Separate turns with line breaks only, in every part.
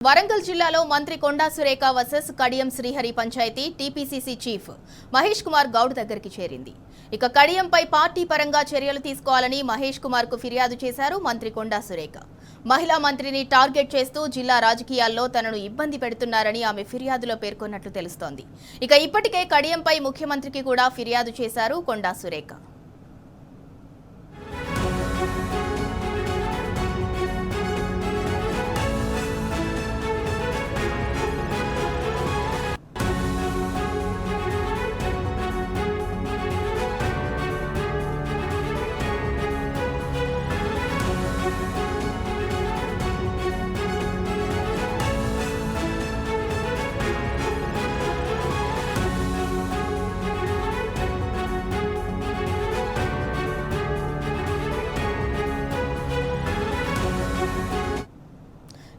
వరంగల్ జిల్లాలో మంత్రి కొండా సురేఖ వర్సెస్ కడియం శ్రీహరి పంచాయతీ టీపీసీసీ చీఫ్ మహేష్ కుమార్ గౌడ్ దగ్గరికి చేరింది. ఇక కడియంపై పార్టీ పరంగా చర్యలు తీసుకోవాలని మహేష్ కుమార్ కు ఫిర్యాదు చేశారు మంత్రి కొండా సురేఖ. మహిళా మంత్రిని టార్గెట్ చేస్తూ జిల్లా రాజకీయాల్లో తనను ఇబ్బంది పెడుతున్నారని ఆమె ఫిర్యాదులో పేర్కొన్నట్లు తెలుస్తోంది. ఇక ఇప్పటికే కడియంపై ముఖ్యమంత్రికి కూడా ఫిర్యాదు చేశారు కొండా సురేఖ.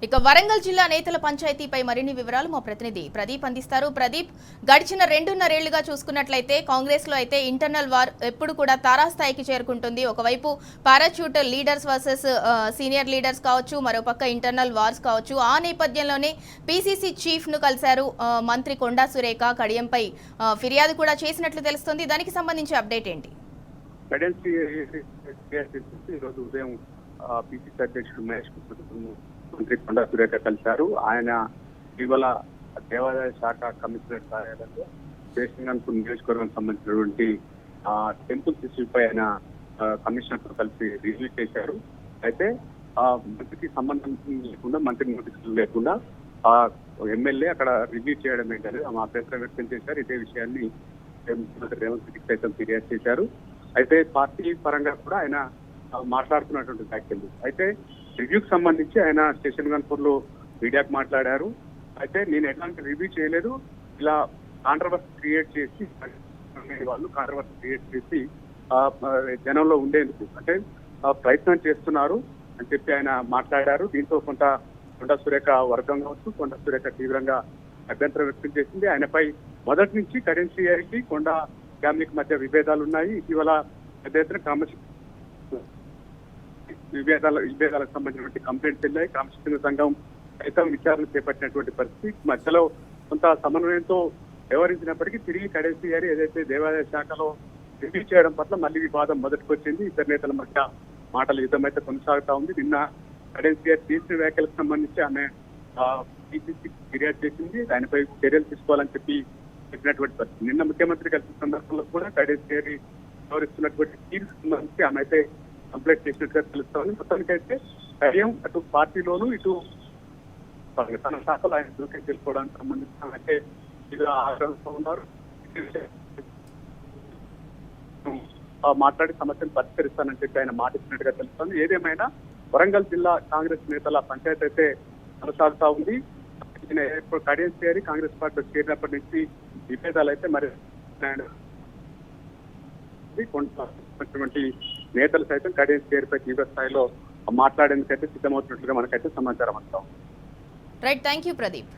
ఇక వరంగల్ జిల్లా నేతల పంచాయతీపై మరిన్ని వివరాలు మా ప్రతినిధి ప్రదీప్ అందిస్తారు. ప్రదీప్, గడిచిన 2.5 ఏళ్లుగా చూసుకున్నట్లయితే కాంగ్రెస్ లో అయితే ఇంటర్నల్ వార్ ఎప్పుడు కూడా తారాస్థాయికి చేరుకుంటుంది. ఒకవైపు parachute leaders versus senior leaders కావచ్చు, మరోపక్క ఇంటర్నల్ వార్స్ కావచ్చు. ఆ నేపథ్యంలోనే పీసీసీ చీఫ్ ను కలిశారు మంత్రి కొండా సురేఖ. కడియంపై ఫిర్యాదు కూడా చేసినట్లు తెలుస్తుంది. దానికి సంబంధించి అప్డేట్ ఏంటి?
మంత్రి కొండా సురేఖ కలిశారు. ఆయన ఇటీవల దేవాదాయ శాఖ కమిషనర్ కార్యాలయంలో శేషంగన్పూర్ నియోజకవర్గానికి సంబంధించినటువంటి టెంపుల్స్ ఇష్యూపై ఆయన కమిషనర్ తో కలిసి రివ్యూ చేశారు. అయితే మంత్రికి సంబంధం లేకుండా, మంత్రి నోటీసులు లేకుండా ఎమ్మెల్యే అక్కడ రివ్యూ చేయడం ఏంటనేది ఆమె అభ్యంతరం వ్యక్తం చేశారు. ఇదే విషయాన్ని ముఖ్యమంత్రి రేవంత్ రెడ్డికి సైతం ఫిర్యాదు చేశారు. అయితే పార్టీ పరంగా కూడా ఆయన మాట్లాడుతున్నటువంటి వ్యాఖ్యలు. అయితే రివ్యూకి సంబంధించి ఆయన శేషంగన్పూర్ లో మీడియాకు మాట్లాడారు. అయితే నేను ఎట్లాంటి రివ్యూ చేయలేదు, ఇలా కాంట్రవర్సీ క్రియేట్ చేసి జనంలో ఉండేందుకు అంటే ప్రయత్నం చేస్తున్నారు అని చెప్పి ఆయన మాట్లాడారు. దీంతో కొండా సురేఖ వర్గం కావచ్చు, కొండా సురేఖ తీవ్రంగా అభ్యంతరం వ్యక్తం చేసింది. ఆయనపై మొదటి నుంచి కడియం శ్రీహరికి కొండా ఫ్యామిలీకి మధ్య విభేదాలు ఉన్నాయి. ఇటీవల పెద్ద ఎత్తున విభేదాలకు సంబంధించినటువంటి కంప్లైంట్స్ వెళ్ళాయి. క్రమశిక్షణ సంఘం సైతం విచారణ చేపట్టినటువంటి పరిస్థితి. మధ్యలో కొంత సమన్వయంతో వ్యవహరించినప్పటికీ తిరిగి కడియం శ్రీహరి ఏదైతే దేవాదాయ శాఖలో రివ్యూ చేయడం పట్ల మళ్లీ వివాదం మొదటికి వచ్చింది. ఇద్దరు నేతల మధ్య మాటల యుద్ధం అయితే కొనసాగుతా ఉంది. నిన్న కడియం శ్రీహరి చేసిన వ్యాఖ్యలకు సంబంధించి ఆమె పీసీసీ ఫిర్యాదు చేసింది. దానిపై చర్యలు తీసుకోవాలని చెప్పినటువంటి పరిస్థితి. నిన్న ముఖ్యమంత్రి కలిసిన సందర్భంలో కూడా కడియం శ్రీహరి వ్యవహరిస్తున్నటువంటి తీరుకు సంబంధించి ఆమె అయితే కంప్లైంట్ చేసినట్టుగా తెలుస్తోంది. మొత్తానికైతే కడియం అటు పార్టీలోను ఇటు తన శాఖలో ఆయన దూరం తెలుసుకోవడానికి సంబంధించిన అయితే ఇది ఆగ్రహంతో ఉన్నారు. మాట్లాడి సమస్యను పరిష్కరిస్తానని చెప్పి ఆయన మాట ఇచ్చినట్టుగా తెలుస్తోంది. ఏదేమైనా వరంగల్ జిల్లా కాంగ్రెస్ నేతల పంచాయతీ అయితే కొనసాగుతా ఉంది. ఇప్పుడు కడియం శ్రీహరి కాంగ్రెస్ పార్టీలో చేరినప్పటి నుంచి విభేదాలు అయితే మరి కొంతమంది నేతలు సైతం కడియం శ్రీహరిపై తీవ్ర స్థాయిలో మాట్లాడేందుకైతే సిద్ధమవుతున్నట్లుగా మనకైతే సమాచారం అంటాం.
Right, thank you Pradeep.